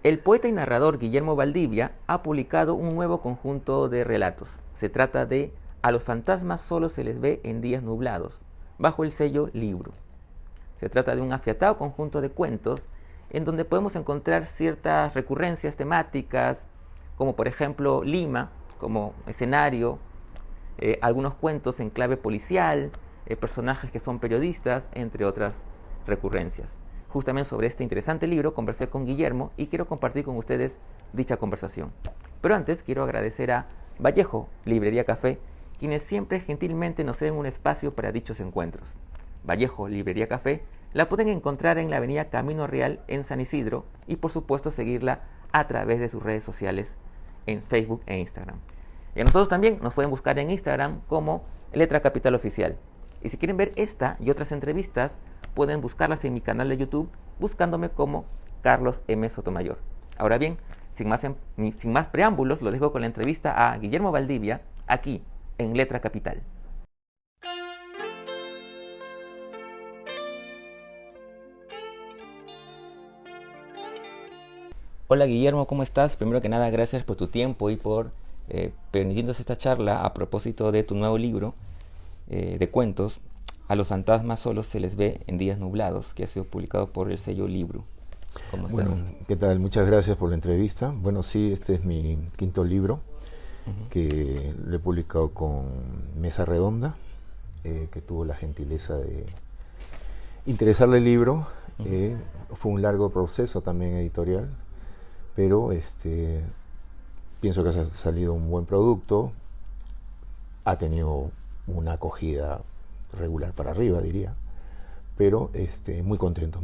El poeta y narrador Guillermo Valdivia ha publicado un nuevo conjunto de relatos. Se trata de A los fantasmas solo se les ve en días nublados, bajo el sello Libro. Se trata de un afiatado conjunto de cuentos en donde podemos encontrar ciertas recurrencias temáticas, como por ejemplo Lima como escenario, algunos cuentos en clave policial, personajes que son periodistas, entre otras recurrencias. Justamente sobre este interesante libro conversé con Guillermo y quiero compartir con ustedes dicha conversación. Pero antes quiero agradecer a Vallejo, Librería Café, quienes siempre gentilmente nos ceden un espacio para dichos encuentros. Vallejo, Librería Café, la pueden encontrar en la avenida Camino Real en San Isidro y por supuesto seguirla a través de sus redes sociales en Facebook e Instagram. Y a nosotros también nos pueden buscar en Instagram como Letra Capital Oficial. Y si quieren ver esta y otras entrevistas, pueden buscarlas en mi canal de YouTube buscándome como Carlos M. Sotomayor. Ahora bien, sin más preámbulos, lo dejo con la entrevista a Guillermo Valdivia, aquí en Letra Capital. Hola Guillermo, ¿cómo estás? Primero que nada, gracias por tu tiempo y por permitiéndonos esta charla a propósito de tu nuevo libro de cuentos, A los fantasmas solo se les ve en días nublados, que ha sido publicado por el sello Libro. ¿Cómo estás? Bueno, ¿qué tal? Muchas gracias por la entrevista. Bueno, sí, este es mi quinto libro, que lo he publicado con Mesa Redonda, que tuvo la gentileza de interesarle el libro. Fue un largo proceso también editorial, pero pienso que ha salido un buen producto. Ha tenido una acogida regular para arriba, diría, pero muy contento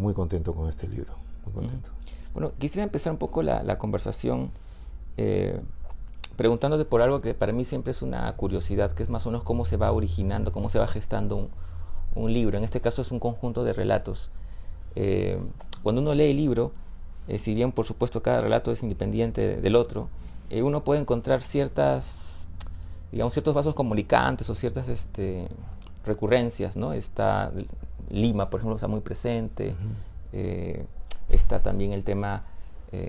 con este libro, muy contento. Bueno, quisiera empezar un poco la conversación preguntándote por algo que para mí siempre es una curiosidad, que es más o menos cómo se va originando, cómo se va gestando un libro. En este caso es un conjunto de relatos. Cuando uno lee el libro, si bien por supuesto cada relato es independiente del otro, uno puede encontrar ciertos vasos comunicantes o ciertas recurrencias, ¿no? Está Lima, por ejemplo, está muy presente. Está también el tema,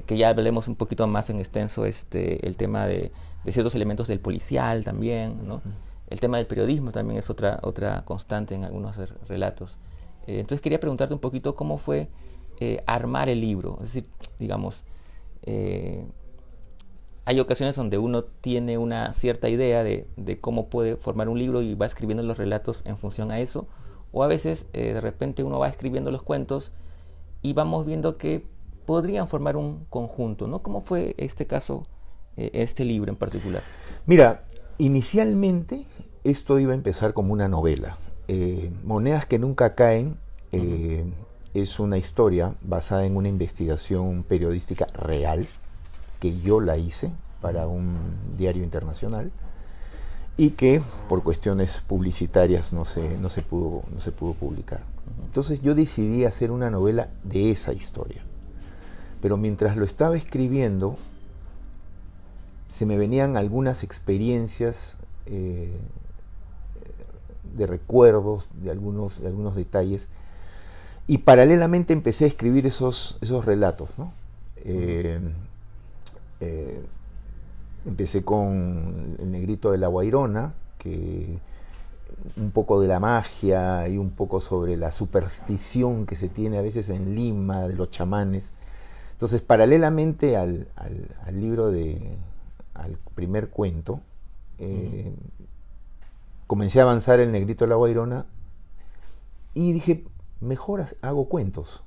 que ya hablemos un poquito más en extenso, el tema de ciertos elementos del policial también, ¿no? El tema del periodismo también es otra constante en algunos relatos. Entonces quería preguntarte un poquito cómo fue armar el libro. Es decir, digamos, hay ocasiones donde uno tiene una cierta idea de cómo puede formar un libro y va escribiendo los relatos en función a eso, o a veces de repente uno va escribiendo los cuentos y vamos viendo que podrían formar un conjunto, ¿no? ¿Cómo fue este caso, este libro en particular? Mira, inicialmente esto iba a empezar como una novela. Monedas que nunca caen es una historia basada en una investigación periodística real, que yo la hice para un diario internacional y que por cuestiones publicitarias no se pudo publicar. Entonces yo decidí hacer una novela de esa historia, pero mientras lo estaba escribiendo se me venían algunas experiencias de recuerdos de algunos detalles, y paralelamente empecé a escribir esos relatos, ¿no? Empecé con El Negrito de la Guairona, que un poco de la magia y un poco sobre la superstición que se tiene a veces en Lima, de los chamanes. Entonces, paralelamente al libro al primer cuento, comencé a avanzar El Negrito de la Guairona y dije, mejor hago cuentos.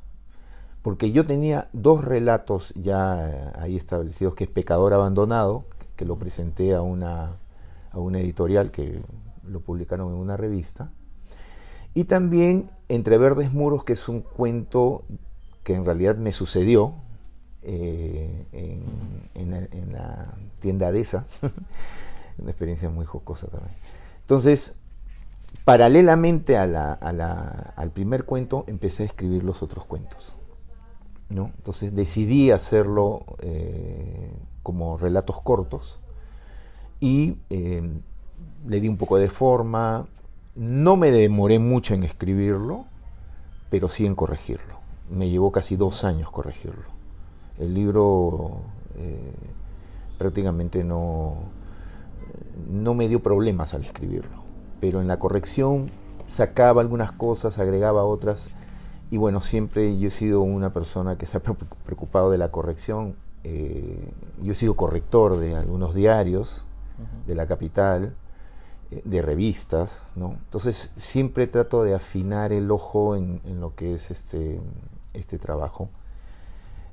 Porque yo tenía dos relatos ya ahí establecidos, que es Pecador Abandonado, que lo presenté a una editorial que lo publicaron en una revista, y también Entre Verdes Muros, que es un cuento que en realidad me sucedió en la tienda de esa, una experiencia muy jocosa también. Entonces, paralelamente al primer cuento, empecé a escribir los otros cuentos, ¿no? Entonces decidí hacerlo como relatos cortos y le di un poco de forma. No me demoré mucho en escribirlo, pero sí en corregirlo. Me llevó casi 2 años corregirlo. El libro prácticamente no me dio problemas al escribirlo, pero en la corrección sacaba algunas cosas, agregaba otras, y bueno, siempre yo he sido una persona que se ha preocupado de la corrección. Yo he sido corrector de algunos diarios de la capital, de revistas, ¿no? Entonces siempre trato de afinar el ojo en lo que es este trabajo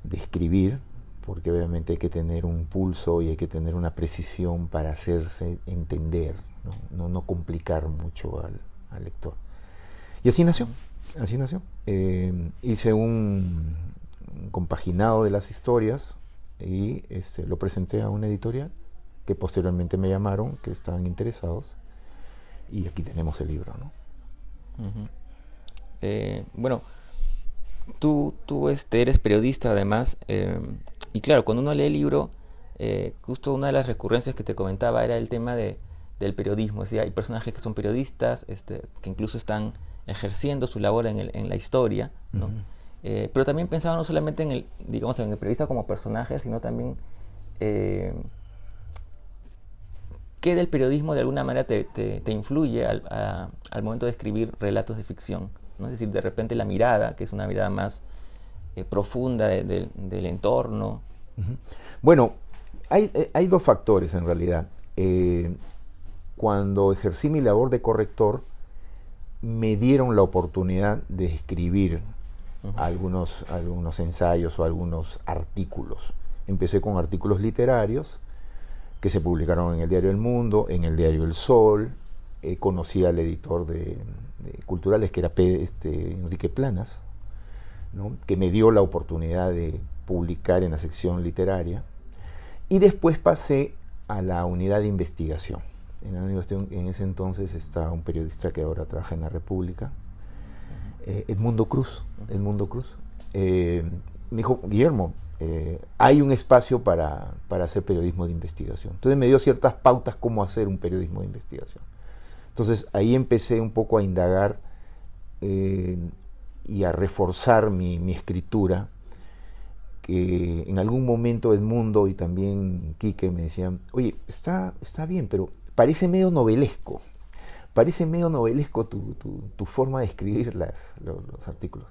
de escribir, porque obviamente hay que tener un pulso y hay que tener una precisión para hacerse entender, no complicar mucho al lector. Y así nació, así nació. Hice un compaginado de las historias y lo presenté a una editorial que posteriormente me llamaron, que estaban interesados, y aquí tenemos el libro, ¿no? Bueno, tú eres periodista además, y claro, cuando uno lee el libro, justo una de las recurrencias que te comentaba era el tema del periodismo. Es decir, hay personajes que son periodistas, que incluso están ejerciendo su labor en la historia, ¿no? Pero también pensaba no solamente en el periodista como personaje, sino también qué del periodismo de alguna manera te influye al momento de escribir relatos de ficción, ¿no? Es decir, de repente la mirada, que es una mirada más profunda del entorno. Bueno, hay dos factores en realidad. Cuando ejercí mi labor de corrector, me dieron la oportunidad de escribir algunos ensayos o algunos artículos. Empecé con artículos literarios que se publicaron en el diario El Mundo, en el diario El Sol. Conocí al editor de culturales, que era Enrique Planas, ¿no? Que me dio la oportunidad de publicar en la sección literaria. Y después pasé a la unidad de investigación. En ese entonces estaba un periodista que ahora trabaja en La República, Edmundo Cruz. Me dijo: Guillermo, hay un espacio para hacer periodismo de investigación. Entonces me dio ciertas pautas cómo hacer un periodismo de investigación. Entonces ahí empecé un poco a indagar y a reforzar mi escritura, que en algún momento Edmundo y también Quique me decían: oye, está bien, pero parece medio novelesco tu forma de escribir los artículos.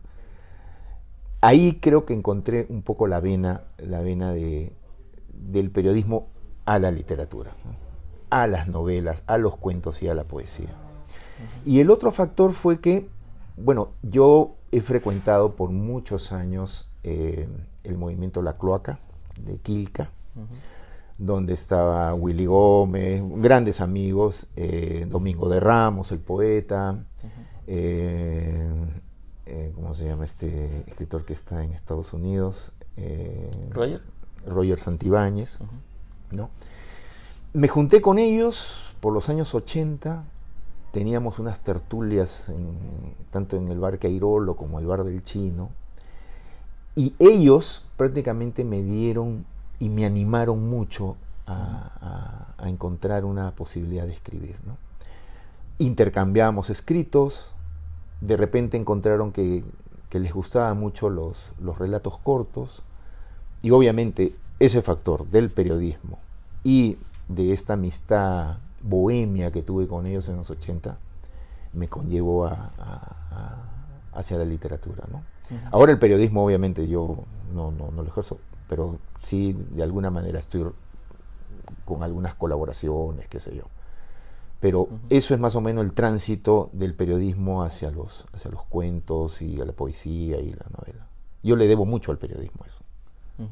Ahí creo que encontré un poco la vena del periodismo a la literatura, ¿no? A las novelas, a los cuentos y a la poesía. Y el otro factor fue que, bueno, yo he frecuentado por muchos años el movimiento La Cloaca de Quilca, donde estaba Willy Gómez, grandes amigos, Domingo de Ramos, el poeta, ¿cómo se llama este escritor que está en Estados Unidos? Roger Santibáñez, ¿no? Me junté con ellos por los años 80, teníamos unas tertulias tanto en el bar Cairolo como el bar del Chino, y ellos prácticamente me dieron y me animaron mucho a encontrar una posibilidad de escribir, ¿no? Intercambiamos escritos, de repente encontraron que les gustaban mucho los relatos cortos, y obviamente ese factor del periodismo y de esta amistad bohemia que tuve con ellos en los 80 me conllevó hacia la literatura, ¿no? Ahora el periodismo obviamente yo no lo ejerzo, pero sí de alguna manera estoy con algunas colaboraciones, qué sé yo. Pero eso es más o menos el tránsito del periodismo hacia los cuentos y a la poesía y la novela. Yo le debo mucho al periodismo eso.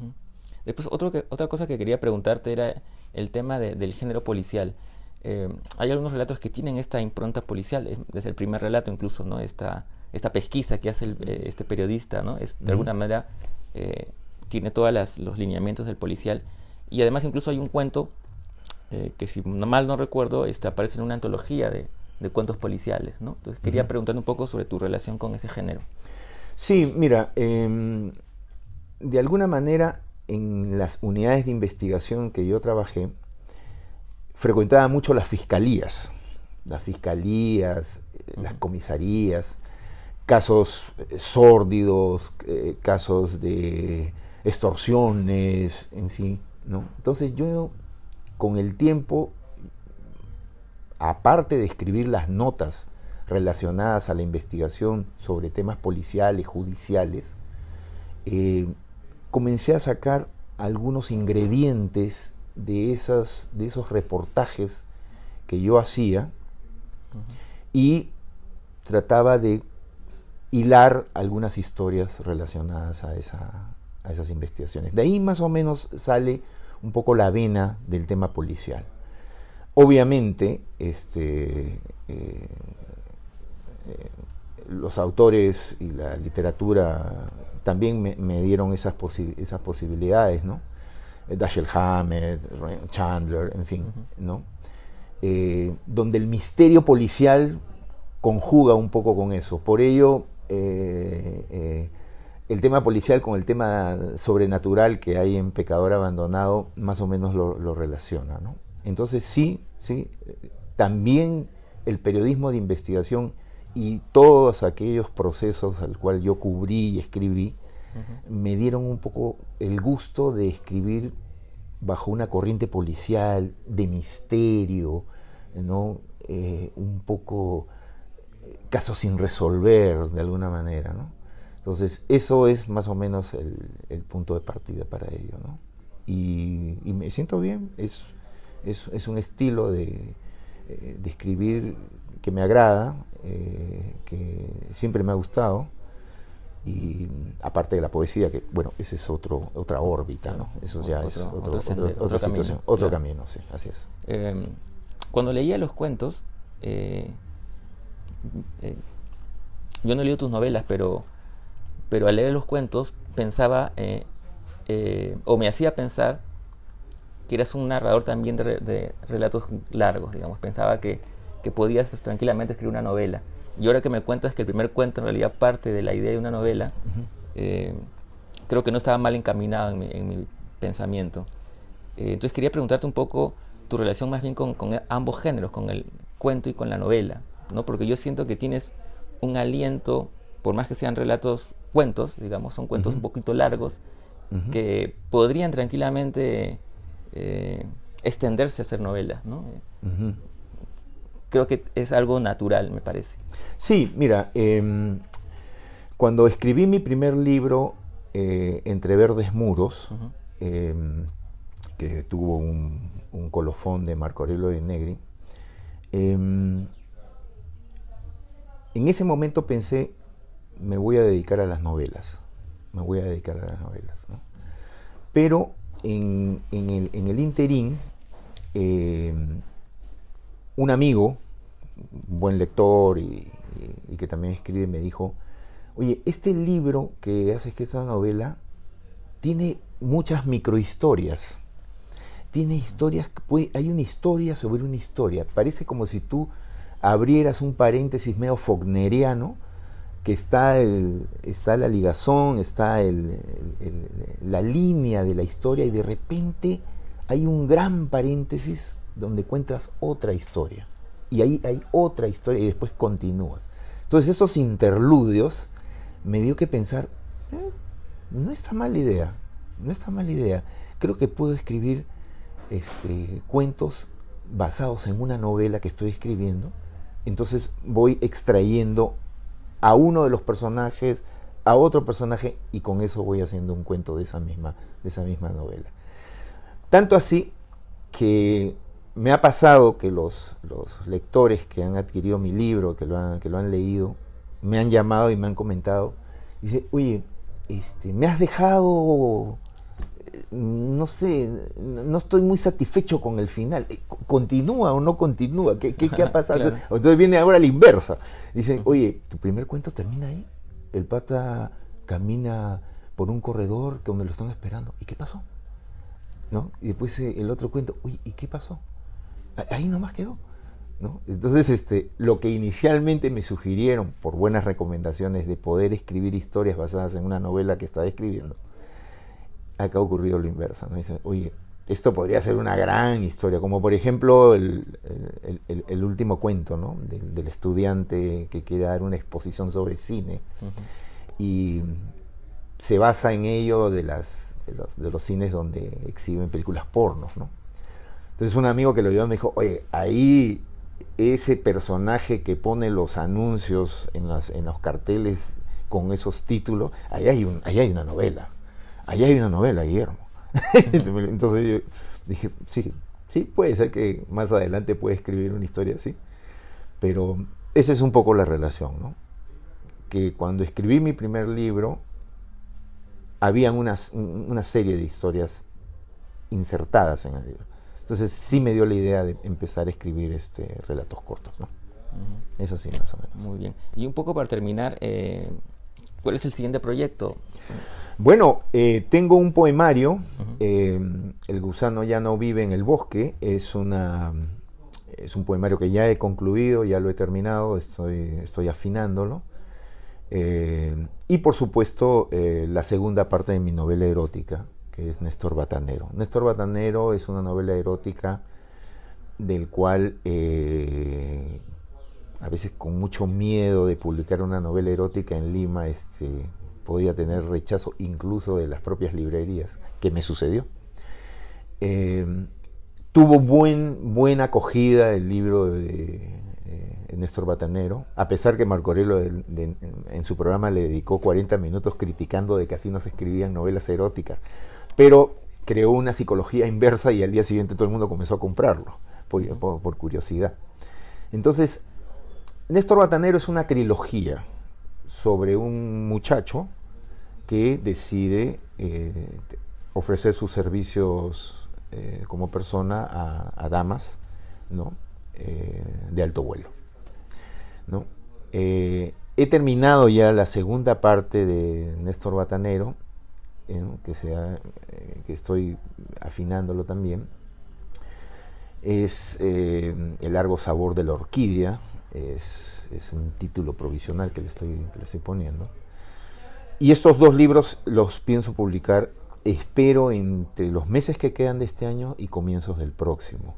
Después otra cosa que quería preguntarte era el tema del género policial. Hay algunos relatos que tienen esta impronta policial, desde el primer relato incluso, ¿no? Esta pesquisa que hace este periodista, ¿no? De alguna manera tiene todos los lineamientos del policial, y además incluso hay un cuento que, si mal no recuerdo, aparece en una antología de cuentos policiales, ¿no? Entonces quería preguntar un poco sobre tu relación con ese género. Sí, mira, de alguna manera en las unidades de investigación que yo trabajé, frecuentaba mucho las fiscalías, las comisarías, casos sórdidos, casos de extorsiones en sí, ¿no? Entonces yo, con el tiempo, aparte de escribir las notas relacionadas a la investigación sobre temas policiales, judiciales, comencé a sacar algunos ingredientes de esos reportajes que yo hacía y trataba de hilar algunas historias relacionadas a esas investigaciones. De ahí más o menos sale un poco la vena del tema policial. Obviamente, los autores y la literatura también me dieron esas posibilidades, ¿no? Dashiell Hammett, Chandler, en fin, ¿no? Donde el misterio policial conjuga un poco con eso. Por ello, el tema policial con el tema sobrenatural que hay en Pecador Abandonado más o menos lo relaciona, ¿no? Entonces sí, también el periodismo de investigación y todos aquellos procesos al cual yo cubrí y escribí me dieron un poco el gusto de escribir bajo una corriente policial, de misterio, ¿no? Un poco casos sin resolver de alguna manera, ¿no? Entonces eso es más o menos el punto de partida para ello, ¿no? Y me siento bien, es un estilo de escribir que me agrada, que siempre me ha gustado, y aparte de la poesía, que bueno, ese es otra órbita, ¿no? Eso ya es otra situación, otro camino, sí, así es. Cuando leía los cuentos, yo no leo tus novelas, pero al leer los cuentos pensaba, o me hacía pensar que eras un narrador también de relatos largos, digamos. Pensaba que podías tranquilamente escribir una novela. Y ahora que me cuentas que el primer cuento en realidad parte de la idea de una novela, creo que no estaba mal encaminado en mi pensamiento. Entonces quería preguntarte un poco tu relación más bien con ambos géneros, con el cuento y con la novela, ¿no? Porque yo siento que tienes un aliento, por más que sean cuentos, digamos, son cuentos un poquito largos, que podrían tranquilamente extenderse a hacer novelas, ¿no? Creo que es algo natural, me parece. Sí, mira, cuando escribí mi primer libro, Entre Verdes Muros, que tuvo un colofón de Marco Aurelio de Negri, en ese momento pensé, me voy a dedicar a las novelas, ¿no? Pero en el interín, un amigo, un buen lector y que también escribe, me dijo: oye, este libro que haces, que es una novela, tiene muchas microhistorias. Tiene historias, hay una historia sobre una historia. Parece como si tú abrieras un paréntesis medio fogneriano, que está la ligazón, está la línea de la historia, y de repente hay un gran paréntesis donde encuentras otra historia. Y ahí hay otra historia y después continúas. Entonces esos interludios me dio que pensar, no está mala idea. Creo que puedo escribir cuentos basados en una novela que estoy escribiendo. Entonces voy extrayendo a uno de los personajes, a otro personaje, y con eso voy haciendo un cuento de esa misma novela. Tanto así que me ha pasado que los lectores que han adquirido mi libro, que lo han leído, me han llamado y me han comentado, y dice: oye, me has dejado, no sé, no estoy muy satisfecho con el final. ¿Continúa o no continúa? ¿Qué ha pasado? Claro. Entonces viene ahora la inversa. Dicen: oye, ¿tu primer cuento termina ahí? El pata camina por un corredor donde lo están esperando. ¿Y qué pasó? ¿No? Y después el otro cuento: uy, ¿y qué pasó? Ahí nomás quedó, ¿no? Entonces, lo que inicialmente me sugirieron, por buenas recomendaciones, de poder escribir historias basadas en una novela que estaba escribiendo, acá ha ocurrido lo inverso, ¿no? Dicen: oye, esto podría ser una gran historia, como por ejemplo el último cuento, ¿no? Del estudiante que quiere dar una exposición sobre cine, y se basa en ello de las de los cines donde exhiben películas pornos, ¿no? Entonces un amigo que lo vio me dijo, oye, ahí ese personaje que pone los anuncios en los carteles con esos títulos, ahí hay una novela. Ahí hay una novela, Guillermo. Entonces yo dije, sí, puede ser que más adelante pueda escribir una historia así. Pero esa es un poco la relación, ¿no? Que cuando escribí mi primer libro, habían una serie de historias insertadas en el libro. Entonces sí me dio la idea de empezar a escribir relatos cortos, ¿no? Uh-huh. Eso sí, más o menos. Muy bien. Y un poco para terminar, ¿cuál es el siguiente proyecto? Bueno, tengo un poemario, uh-huh. El gusano ya no vive en el bosque, es un poemario que ya he concluido, ya lo he terminado, estoy afinándolo. Y por supuesto la segunda parte de mi novela erótica, que es Néstor Batanero. Néstor Batanero es una novela erótica del cual a veces con mucho miedo de publicar una novela erótica en Lima podía tener rechazo incluso de las propias librerías, que me sucedió. Tuvo buena acogida el libro de Néstor Batanero, a pesar que Marco Aurelio en su programa le dedicó 40 minutos criticando de que así no se escribían novelas eróticas, pero creó una psicología inversa y al día siguiente todo el mundo comenzó a comprarlo, por curiosidad. Entonces, Néstor Batanero es una trilogía sobre un muchacho que decide ofrecer sus servicios como persona a damas, ¿no? De alto vuelo, ¿no? He terminado ya la segunda parte de Néstor Batanero, que estoy afinándolo también. Es El largo sabor de la orquídea, es un título provisional que le estoy poniendo. Y estos dos libros los pienso publicar, espero, entre los meses que quedan de este año y comienzos del próximo.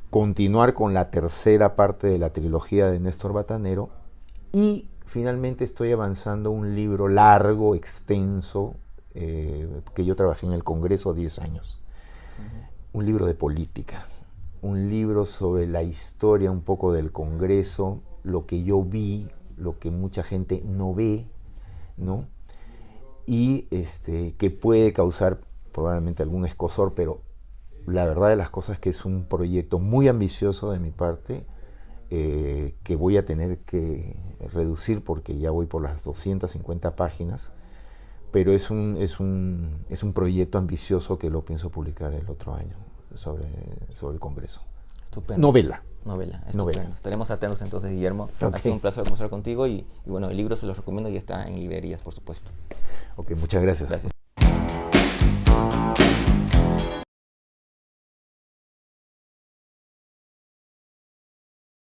Continuar con la tercera parte de la trilogía de Néstor Batanero y finalmente estoy avanzando un libro largo, extenso, que yo trabajé en el Congreso 10 años. Uh-huh. Un libro de política, un libro sobre la historia un poco del Congreso, lo que yo vi, lo que mucha gente no ve, ¿no? Y que puede causar probablemente algún escozor, pero la verdad de las cosas es que es un proyecto muy ambicioso de mi parte, que voy a tener que reducir porque ya voy por las 250 páginas, pero es un proyecto ambicioso que lo pienso publicar el otro año sobre el Congreso. Estupendo. Novela. Estupendo. Estaremos atentos entonces, Guillermo. Okay. Ha sido un placer conversar contigo y bueno, el libro se los recomiendo y está en librerías, por supuesto. Ok, muchas gracias.